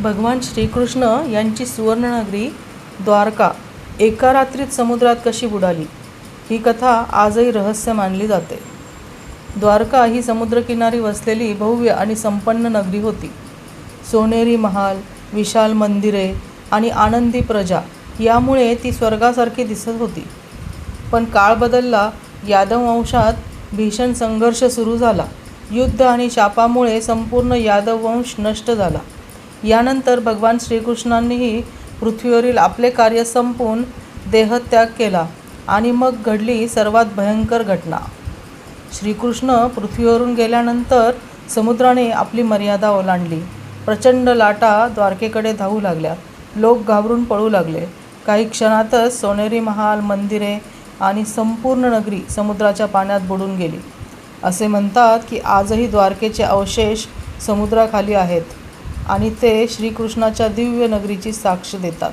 भगवान श्रीकृष्ण यांची सुवर्णनगरी द्वारका एका रात्रीत समुद्रात कशी बुडाली, ही कथा आजही रहस्य मानली जाते. द्वारका ही समुद्रकिनारी वसलेली भव्य आणि संपन्न नगरी होती. सोनेरी महाल, विशाल मंदिरे आणि आनंदी प्रजा यामुळे ती स्वर्गासारखी दिसत होती. पण काळ बदलला. यादव वंशात भीषण संघर्ष सुरू झाला. युद्ध आणि शापामुळे संपूर्ण यादव वंश नष्ट झाला. यानंतर भगवान श्रीकृष्णांनीही पृथ्वीवरील आपले कार्य संपवून देहत्याग केला आणि मग घडली सर्वात भयंकर घटना. श्रीकृष्ण पृथ्वीवरून गेल्यानंतर समुद्राने आपली मर्यादा ओलांडली. प्रचंड लाटा द्वारकेकडे धावू लागल्या. लोक घाबरून पळू लागले. काही क्षणातच सोनेरी महाल, मंदिरे आणि संपूर्ण नगरी समुद्राच्या पाण्यात बुडून गेली. असे म्हणतात की आजही द्वारकेचे अवशेष समुद्राखाली आहेत आणि ते श्रीकृष्णाच्या दिव्य नगरीची साक्ष देतात.